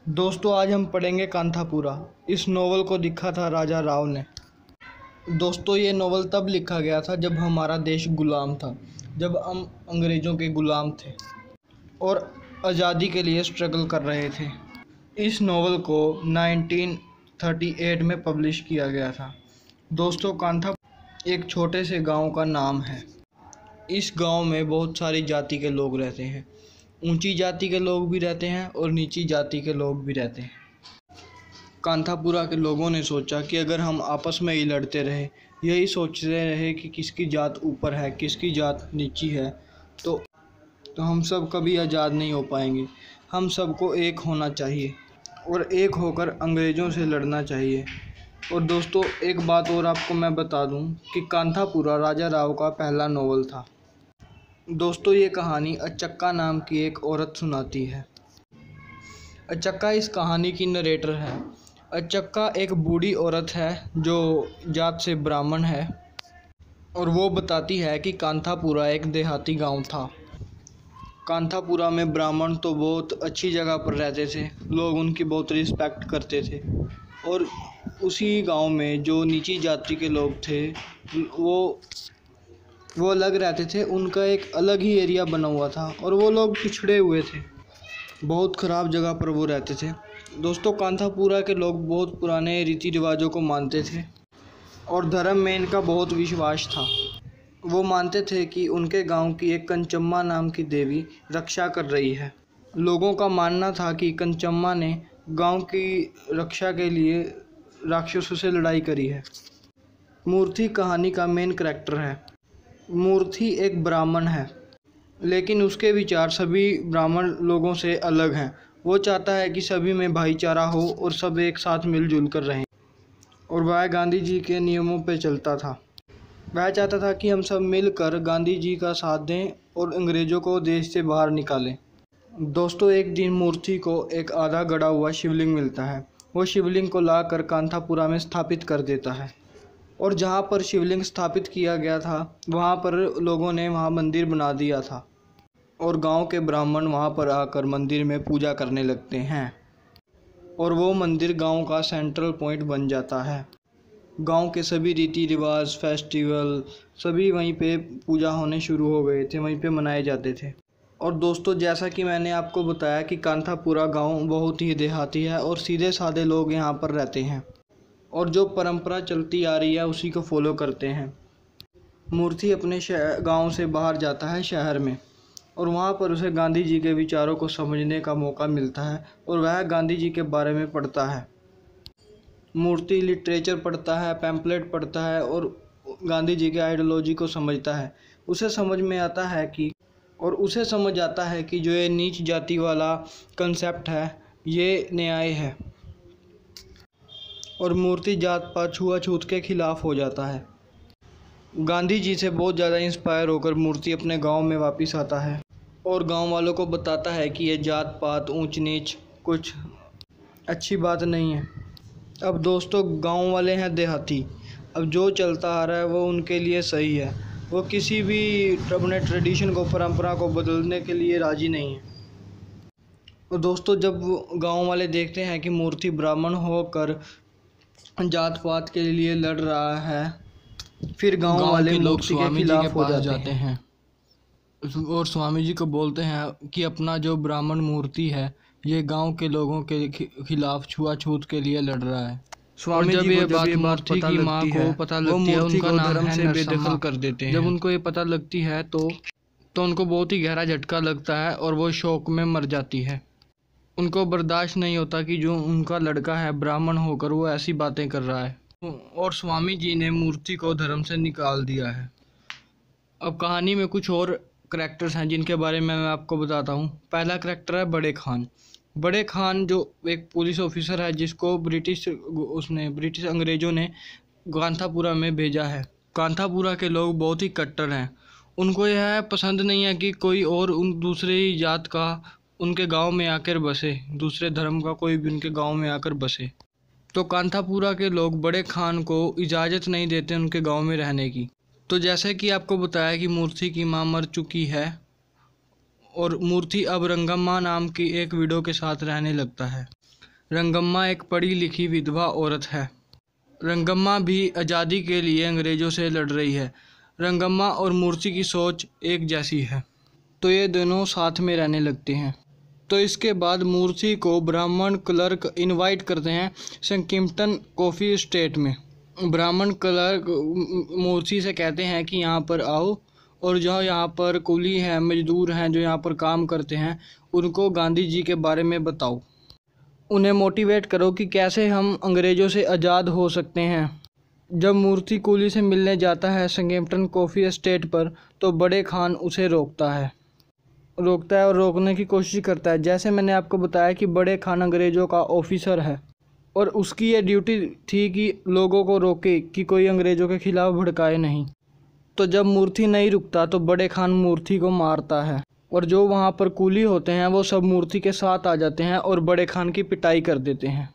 दोस्तों आज हम पढ़ेंगे कांथापुरा। इस नोवेल को लिखा था राजा राव ने। दोस्तों ये नोवेल तब लिखा गया था जब हमारा देश गुलाम था, जब हम अंग्रेज़ों के गुलाम थे और आज़ादी के लिए स्ट्रगल कर रहे थे। इस नोवेल को 1938 में पब्लिश किया गया था। दोस्तों कांथापुरा एक छोटे से गांव का नाम है। इस गांव में बहुत सारी जाति के लोग रहते हैं। ऊंची जाति के लोग भी रहते हैं और नीची जाति के लोग भी रहते हैं। कांथापुरा के लोगों ने सोचा कि अगर हम आपस में ही लड़ते रहे, यही सोचते रहे कि किसकी जात ऊपर है, किसकी जात नीची है, तो हम सब कभी आज़ाद नहीं हो पाएंगे। हम सबको एक होना चाहिए और एक होकर अंग्रेज़ों से लड़ना चाहिए। और दोस्तों एक बात और आपको मैं बता दूं कि कांथापुरा राजा राव का पहला नोवेल था। दोस्तों ये कहानी अचक्का नाम की एक औरत सुनाती है। अचक्का इस कहानी की नरेटर है। अचक्का एक बूढ़ी औरत है जो जात से ब्राह्मण है और वो बताती है कि कांथापुरा एक देहाती गांव था। कांथापुरा में ब्राह्मण तो बहुत अच्छी जगह पर रहते थे, लोग उनकी बहुत रिस्पेक्ट करते थे। और उसी गांव में जो नीची जाति के लोग थे वो अलग रहते थे। उनका एक अलग ही एरिया बना हुआ था और वो लोग पिछड़े हुए थे, बहुत ख़राब जगह पर वो रहते थे। दोस्तों कांथापुरा के लोग बहुत पुराने रीति रिवाजों को मानते थे और धर्म में इनका बहुत विश्वास था। वो मानते थे कि उनके गांव की एक कंचम्मा नाम की देवी रक्षा कर रही है। लोगों का मानना था कि कंचम्मा ने गांव की रक्षा के लिए राक्षसों से लड़ाई करी है। मूर्ति कहानी का मेन कैरेक्टर है। मूर्ति एक ब्राह्मण है, लेकिन उसके विचार सभी ब्राह्मण लोगों से अलग हैं। वो चाहता है कि सभी में भाईचारा हो और सब एक साथ मिलजुल कर रहें। और वह गांधी जी के नियमों पर चलता था। वह चाहता था कि हम सब मिलकर गांधी जी का साथ दें और अंग्रेज़ों को देश से बाहर निकालें। दोस्तों एक दिन मूर्ति को एक आधा गड़ा हुआ शिवलिंग मिलता है। वो शिवलिंग को लाकर कांथापुरा में स्थापित कर देता है और जहाँ पर शिवलिंग स्थापित किया गया था वहाँ पर लोगों ने वहाँ मंदिर बना दिया था और गांव के ब्राह्मण वहाँ पर आकर मंदिर में पूजा करने लगते हैं और वो मंदिर गांव का सेंट्रल पॉइंट बन जाता है। गांव के सभी रीति रिवाज, फेस्टिवल सभी वहीं पे पूजा होने शुरू हो गए थे, वहीं पे मनाए जाते थे। और दोस्तों जैसा कि मैंने आपको बताया कि कांथापुरा गांव बहुत ही देहाती है और सीधे साधे लोग यहाँ पर रहते हैं और जो परंपरा चलती आ रही है उसी को फॉलो करते हैं। मूर्ति अपने गांव से बाहर जाता है शहर में और वहाँ पर उसे गांधी जी के विचारों को समझने का मौका मिलता है और वह गांधी जी के बारे में पढ़ता है। मूर्ति लिटरेचर पढ़ता है, पैम्पलेट पढ़ता है और गांधी जी के आइडियोलॉजी को समझता है। उसे समझ आता है कि जो ये नीच जाति वाला कंसेप्ट है ये न्याय है और मूर्ति जात पात छुआछूत के खिलाफ हो जाता है। गांधी जी से बहुत ज़्यादा इंस्पायर होकर मूर्ति अपने गांव में वापस आता है और गांव वालों को बताता है कि ये जात पात ऊंच नीच कुछ अच्छी बात नहीं है। अब दोस्तों गांव वाले हैं देहाती। अब जो चलता आ रहा है वो उनके लिए सही है। वो किसी भी अपने ट्रेडिशन को, परंपरा को बदलने के लिए राज़ी नहीं है। और दोस्तों जब गांव वाले देखते हैं कि मूर्ति ब्राह्मण होकर जात पात के लिए लड़ रहा है, फिर गांव वाले लोग मूर्ति के स्वामी जी के खिलाफ हो पास जाते हैं और स्वामी जी को बोलते हैं कि अपना जो ब्राह्मण मूर्ति है ये गांव के लोगों के खिलाफ छुआछूत के लिए लड़ रहा है। स्वामी जब जी ये को बात जब ये मूर्ति बात की माँ को पता लगती है, उनका नाम है बेदखल कर देते हैं। जब उनको ये पता लगती है तो उनको बहुत ही गहरा झटका लगता है और वो शौक में मर जाती है। उनको बर्दाश्त नहीं होता कि जो उनका लड़का है ब्राह्मण होकर वो ऐसी बातें कर रहा है और स्वामी जी ने मूर्ति को धर्म से निकाल दिया है। अब कहानी में कुछ और करैक्टर्स हैं जिनके बारे में मैं आपको बताता हूँ। पहला करैक्टर है बड़े खान। बड़े खान जो एक पुलिस ऑफिसर है जिसको ब्रिटिश अंग्रेज़ों ने कांथापुरा में भेजा है। कांथापुरा के लोग बहुत ही कट्टर हैं। उनको यह पसंद नहीं है कि कोई और उन दूसरी जात का उनके गांव में आकर बसे, दूसरे धर्म का कोई भी उनके गांव में आकर बसे। तो कांथापुरा के लोग बड़े खान को इजाज़त नहीं देते उनके गांव में रहने की। तो जैसे कि आपको बताया कि मूर्ति की माँ मर चुकी है और मूर्ति अब रंगम्मा नाम की एक विडो के साथ रहने लगता है। रंगम्मा एक पढ़ी लिखी विधवा औरत है। रंगम्मा भी आज़ादी के लिए अंग्रेज़ों से लड़ रही है। रंगम्मा और मूर्ति की सोच एक जैसी है, तो ये दोनों साथ में रहने लगते हैं। तो इसके बाद मूर्ति को ब्राह्मण क्लर्क इनवाइट करते हैं संकिम्पटन कॉफ़ी एस्टेट में। ब्राह्मण क्लर्क मूर्ति से कहते हैं कि यहाँ पर आओ और जो यहाँ पर कुली हैं, मजदूर हैं जो यहाँ पर काम करते हैं, उनको गांधी जी के बारे में बताओ। उन्हें मोटिवेट करो कि कैसे हम अंग्रेज़ों से आज़ाद हो सकते हैं। जब मूर्ति कुली से मिलने जाता है संकिम्पटन कॉफ़ी एस्टेट पर, तो बड़े खान उसे रोकता है और रोकने की कोशिश करता है। जैसे मैंने आपको बताया कि बड़े खान अंग्रेज़ों का ऑफिसर है और उसकी ये ड्यूटी थी कि लोगों को रोके कि कोई अंग्रेज़ों के खिलाफ़ भड़काए नहीं। तो जब मूर्ति नहीं रुकता तो बड़े खान मूर्ति को मारता है और जो वहाँ पर कूली होते हैं वो सब मूर्ति के साथ आ जाते हैं और बड़े खान की पिटाई कर देते हैं।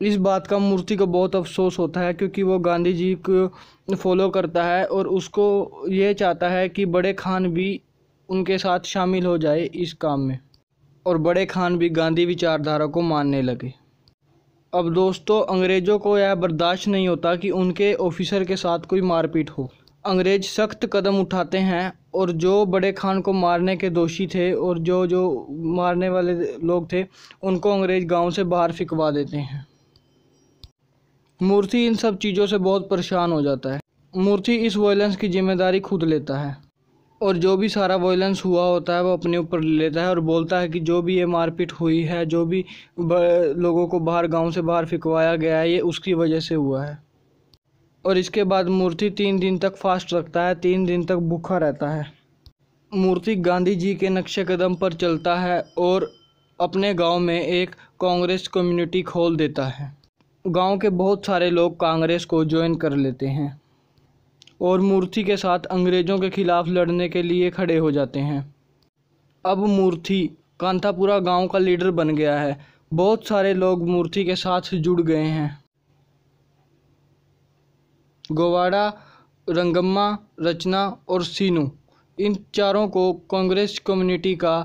इस बात का मूर्ति को बहुत अफसोस होता है क्योंकि वो गांधी जी को फॉलो करता है और उसको ये चाहता है कि बड़े खान भी उनके साथ शामिल हो जाए इस काम में और बड़े खान भी गांधी विचारधारा को मानने लगे। अब दोस्तों, अंग्रेज़ों को यह बर्दाश्त नहीं होता कि उनके ऑफिसर के साथ कोई मारपीट हो। अंग्रेज़ सख्त कदम उठाते हैं और जो बड़े खान को मारने के दोषी थे और जो मारने वाले लोग थे उनको अंग्रेज़ गांव से बाहर फिकवा देते हैं। मूर्ति इन सब चीज़ों से बहुत परेशान हो जाता है। मूर्ति इस वायलेंस की जिम्मेदारी खुद लेता है और जो भी सारा वायलेंस हुआ होता है वो अपने ऊपर ले लेता है और बोलता है कि जो भी ये मारपीट हुई है, जो भी लोगों को बाहर गांव से बाहर फिकवाया गया है, ये उसकी वजह से हुआ है। और इसके बाद मूर्ति 3 दिन तक फास्ट रखता है, 3 दिन तक भूखा रहता है। मूर्ति गांधी जी के नक्शे कदम पर चलता है और अपने गांव में एक कांग्रेस कम्युनिटी खोल देता है। गांव के बहुत सारे लोग कांग्रेस को ज्वाइन कर लेते हैं और मूर्ति के साथ अंग्रेज़ों के खिलाफ़ लड़ने के लिए खड़े हो जाते हैं। अब मूर्ति कांथापुरा गांव का लीडर बन गया है। बहुत सारे लोग मूर्ति के साथ जुड़ गए हैं। गोवाड़ा, रंगम्मा, रचना और सीनू, इन चारों को कांग्रेस कम्युनिटी का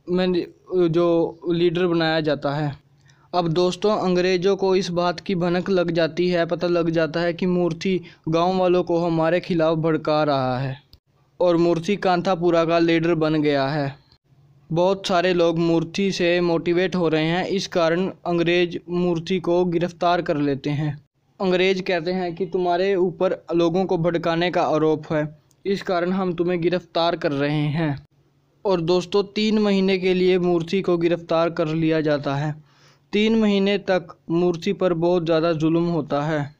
जो लीडर बनाया जाता है। अब दोस्तों, अंग्रेज़ों को इस बात की भनक लग जाती है, पता लग जाता है कि मूर्ति गांव वालों को हमारे खिलाफ़ भड़का रहा है और मूर्ति कांथापुरा का लीडर बन गया है। बहुत सारे लोग मूर्ति से मोटिवेट हो रहे हैं, इस कारण अंग्रेज़ मूर्ति को गिरफ्तार कर लेते हैं। अंग्रेज़ कहते हैं कि तुम्हारे ऊपर लोगों को भड़काने का आरोप है, इस कारण हम तुम्हें गिरफ्तार कर रहे हैं। और दोस्तों, 3 महीने के लिए मूर्ति को गिरफ्तार कर लिया जाता है। 3 महीने तक मूर्ति पर बहुत ज़्यादा जुल्म होता है।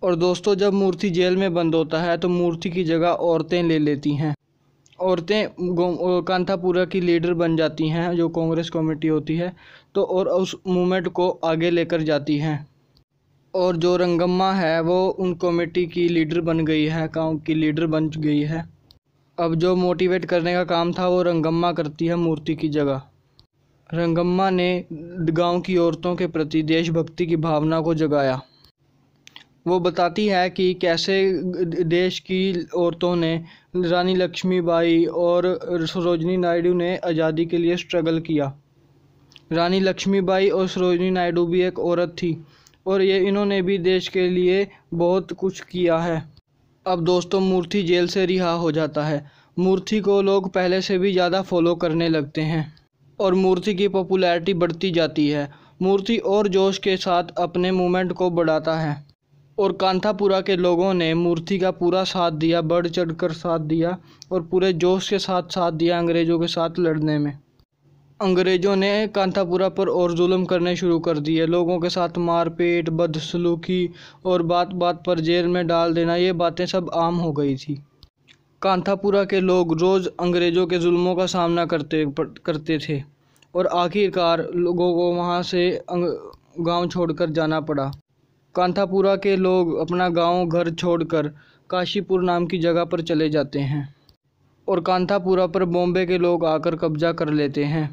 और दोस्तों, जब मूर्ति जेल में बंद होता है तो मूर्ति की जगह औरतें ले लेती हैं। औरतें कांथापुरा की लीडर बन जाती हैं, जो कांग्रेस कमेटी होती है, तो और उस मूवमेंट को आगे लेकर जाती हैं। और जो रंगम्मा है वो उन कमेटी की लीडर बन गई है, गाँव की लीडर बन गई है। अब जो मोटिवेट करने का काम था वो रंगम्मा करती है मूर्ति की जगह। रंगम्मा ने गांव की औरतों के प्रति देशभक्ति की भावना को जगाया। वो बताती है कि कैसे देश की औरतों ने, रानी लक्ष्मीबाई और सरोजिनी नायडू ने आज़ादी के लिए स्ट्रगल किया। रानी लक्ष्मीबाई और सरोजिनी नायडू भी एक औरत थी और इन्होंने भी देश के लिए बहुत कुछ किया है। अब दोस्तों, मूर्ति जेल से रिहा हो जाता है। मूर्ति को लोग पहले से भी ज़्यादा फॉलो करने लगते हैं और मूर्ति की पॉपुलैरिटी बढ़ती जाती है। मूर्ति और जोश के साथ अपने मूवमेंट को बढ़ाता है और कांथापुरा के लोगों ने मूर्ति का पूरा साथ दिया, बढ़ चढ़कर साथ दिया और पूरे जोश के साथ दिया अंग्रेज़ों के साथ लड़ने में। अंग्रेज़ों ने कांथापुरा पर और जुल्म करने शुरू कर दिए। लोगों के साथ मारपीट, बदसलूकी और बात बात पर जेल में डाल देना, ये बातें सब आम हो गई थी। कांथापुरा के लोग रोज़ अंग्रेज़ों के जुल्मों का सामना करते थे और आखिरकार लोगों को वहाँ से गांव छोड़कर जाना पड़ा। कांथापुरा के लोग अपना गांव घर छोड़कर काशीपुर नाम की जगह पर चले जाते हैं और कांथापुरा पर बॉम्बे के लोग आकर कब्जा कर लेते हैं।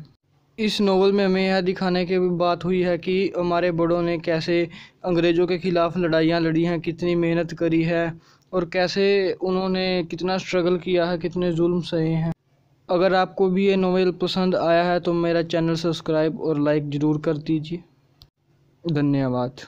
इस नोवेल में हमें यह दिखाने की बात हुई है कि हमारे बड़ों ने कैसे अंग्रेज़ों के ख़िलाफ़ लड़ाइयाँ लड़ी हैं, कितनी मेहनत करी है और कैसे उन्होंने कितना स्ट्रगल किया है, कितने जुल्म सहे हैं। अगर आपको भी ये नोवेल पसंद आया है तो मेरा चैनल सब्सक्राइब और लाइक ज़रूर कर दीजिए। धन्यवाद।